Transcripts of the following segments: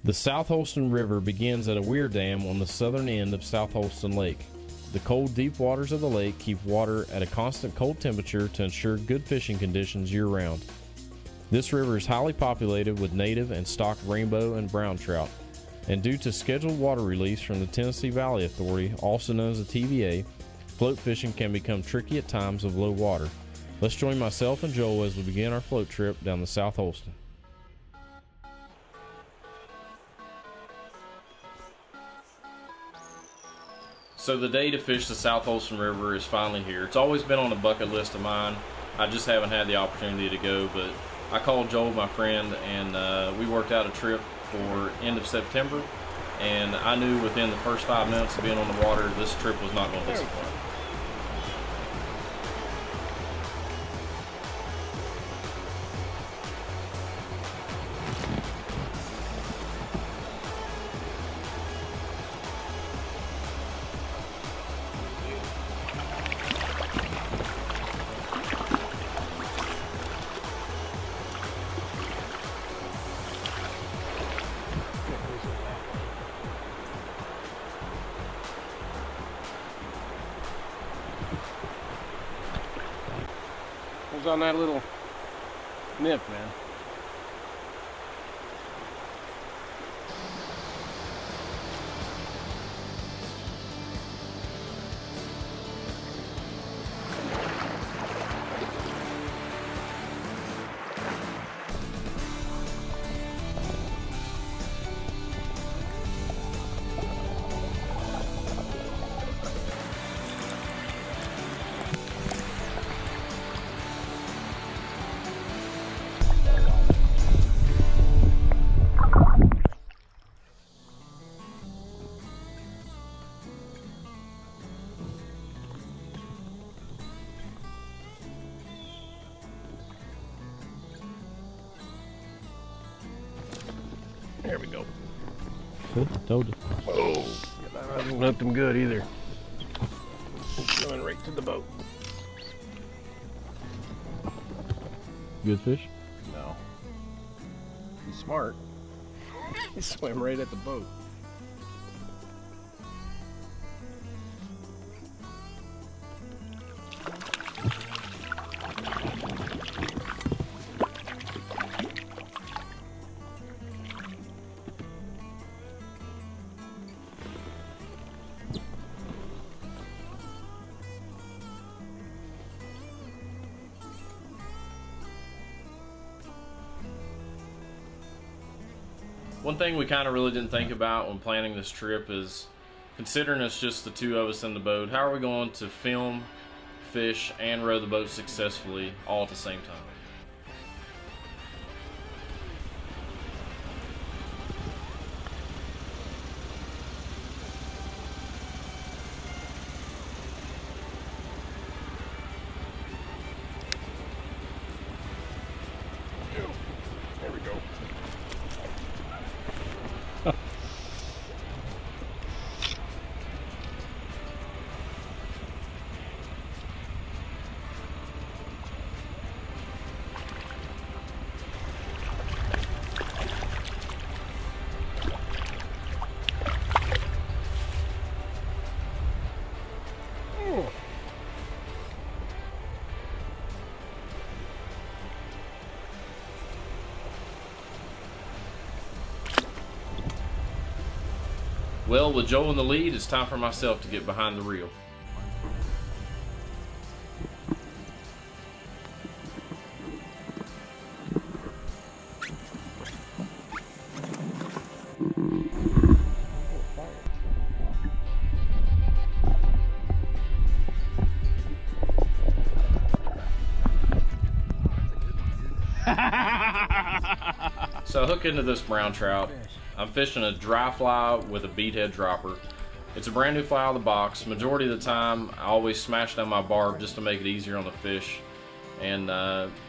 The South Holston River begins at a weir dam on the southern end of South Holston Lake. The cold, deep waters of the lake keep water at a constant cold temperature to ensure good fishing conditions year-round. This river is highly populated with native and stock rainbow and brown trout, and due to scheduled water release from the Tennessee Valley Authority, also known as the TVA, float fishing can become tricky at times of low water. Let's join myself and Joel as we begin our float trip down the South Holston. So the day to fish the South Holston River is finally here. It's always been on the bucket list of mine. I just haven't had the opportunity to go, but I called Joel, my friend, and we worked out a trip for end of September, and I knew within the first 5 minutes of being on the water, this trip was not going to disappoint. On that little nip, man. There we go. Good, told you. Oh, that hasn't hooked him good either. Going right to the boat. Good fish? No. He's smart. He swam right at the boat. One thing we kind of really didn't think about when planning this trip is, considering it's just the two of us in the boat, how are we going to film, fish, and row the boat successfully all at the same time? There we go. Well, with Joel in the lead, it's time for myself to get behind the reel. So I hook into this brown trout. I'm fishing a dry fly with a beadhead dropper. It's a brand new fly out of the box. Majority of the time, I always smash down my barb just to make it easier on the fish. And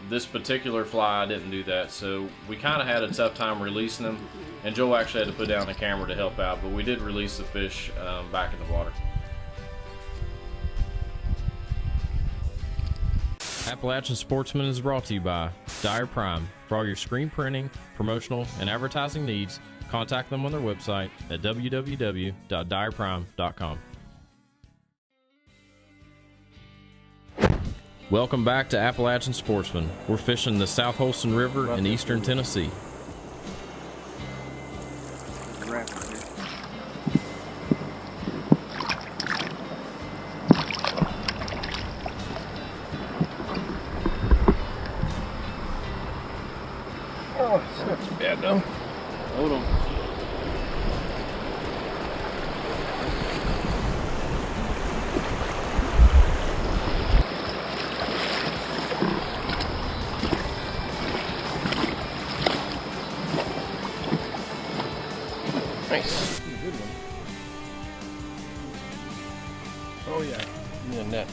this particular fly, I didn't do that. So we kind of had a tough time releasing them. And Joel actually had to put down the camera to help out, but we did release the fish back in the water. Appalachian Sportsmen is brought to you by Dyer Prime. For all your screen printing, promotional, and advertising needs, contact them on their website at www.dyerprime.com. Welcome back to Appalachian Sportsmen. We're fishing the South Holston River in eastern Tennessee. Oh, it's not too bad though. Hold on. Nice. Good one. Oh yeah, in the net.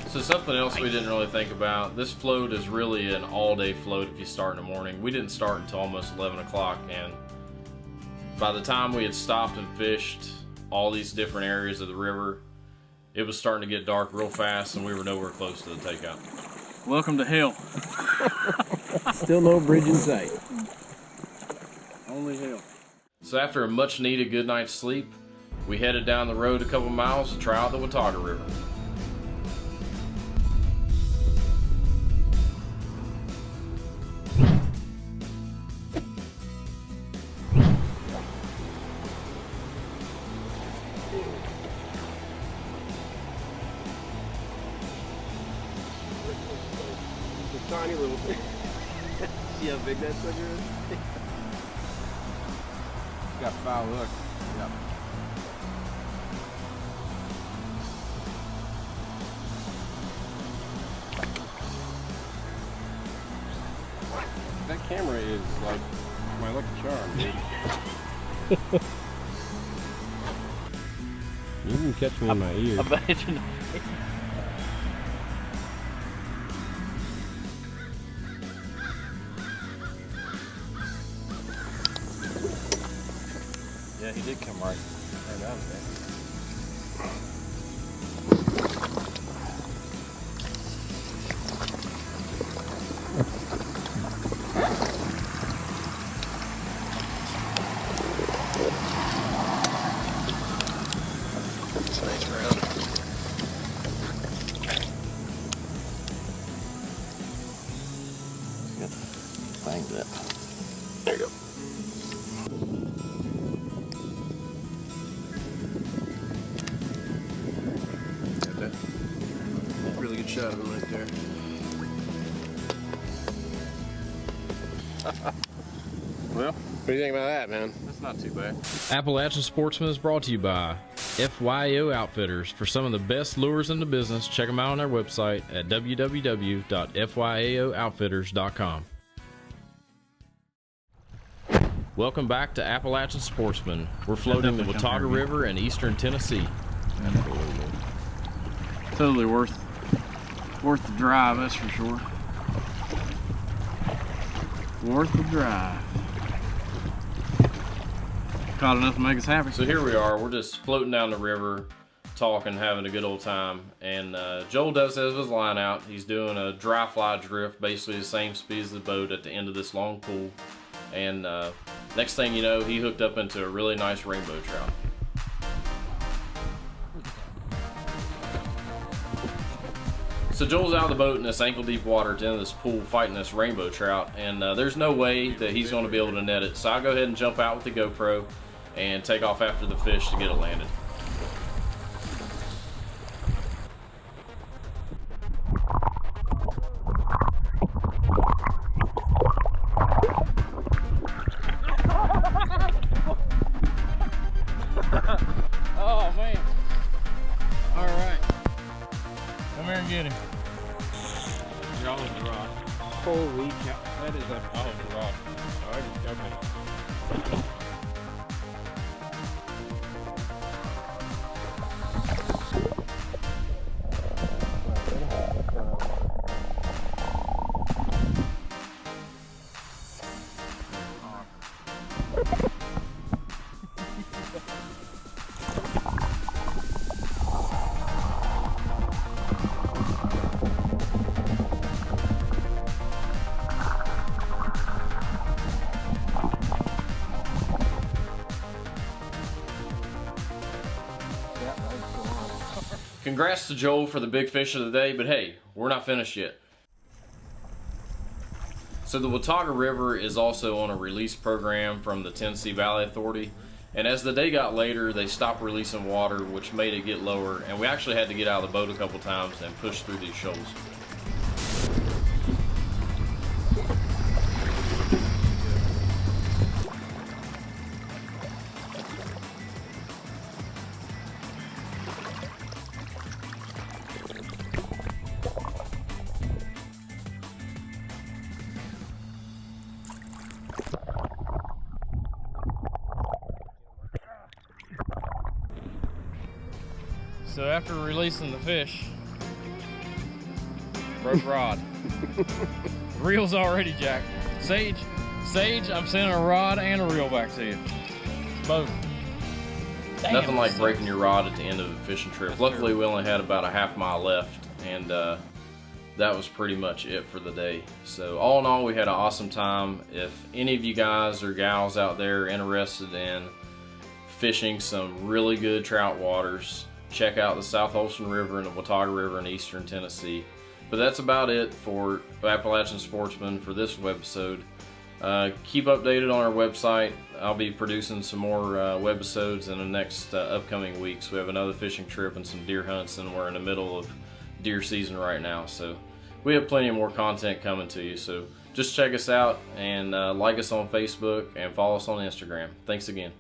So something else we didn't really think about, this float is really an all-day float if you start in the morning. We didn't start until almost 11 o'clock, and by the time we had stopped and fished all these different areas of the river, it was starting to get dark real fast and we were nowhere close to the takeout. Welcome to hell. Still no bridge in sight. Only hell. So after a much needed good night's sleep, we headed down the road a couple miles to try out the Watauga River. Tiny little thing. See how big that sucker is? Got foul hook. Yep. That camera is like my lucky charm, dude. You can catch me in my ear. Imagine. Yeah, he did come right out of there. It's a nice round. Bang that. There you go. Got that. Really good shot of him right there. Well, what do you think about that, man? That's not too bad. Appalachian Sportsmen is brought to you by FYAO Outfitters. For some of the best lures in the business, check them out on their website at www.fyaooutfitters.com. Welcome back to Appalachian Sportsmen. We're floating the Watauga River in eastern Tennessee. Totally worth the drive, that's for sure. Worth the drive. Caught enough to make us happy. So here we are, we're just floating down the river, talking, having a good old time, and Joel does have his line out. He's doing a dry fly drift, basically the same speed as the boat at the end of this long pool, and next thing you know, he hooked up into a really nice rainbow trout. So Joel's out of the boat in this ankle-deep water at the end of this pool fighting this rainbow trout, and there's no way that he's going to be able to net it. So I'll go ahead and jump out with the GoPro and take off after the fish to get it landed. Oh man. All right. Come here and get him. You're all over the rod. Holy cow. That is a all over the rod. All right, okay. Congrats to Joel for the big fish of the day, but hey, we're not finished yet. So the Watauga River is also on a release program from the Tennessee Valley Authority, and as the day got later, they stopped releasing water, which made it get lower, and we actually had to get out of the boat a couple times and push through these shoals. So after releasing the fish, broke rod. Reel's already jacked. Sage, I'm sending a rod and a reel back to you. Both. Damn, Nothing like breaking your rod at the end of a fishing trip. Luckily, we only had about a half-mile left, and that was pretty much it for the day. So all in all, we had an awesome time. If any of you guys or gals out there are interested in fishing some really good trout waters, check out the South Holston River and the Watauga River in eastern Tennessee. But that's about it for Appalachian Sportsmen for this webisode. Keep updated on our website. I'll be producing some more webisodes in the next upcoming weeks. We have another fishing trip and some deer hunts, and we're in the middle of deer season right now. So we have plenty of more content coming to you. So just check us out and like us on Facebook and follow us on Instagram. Thanks again.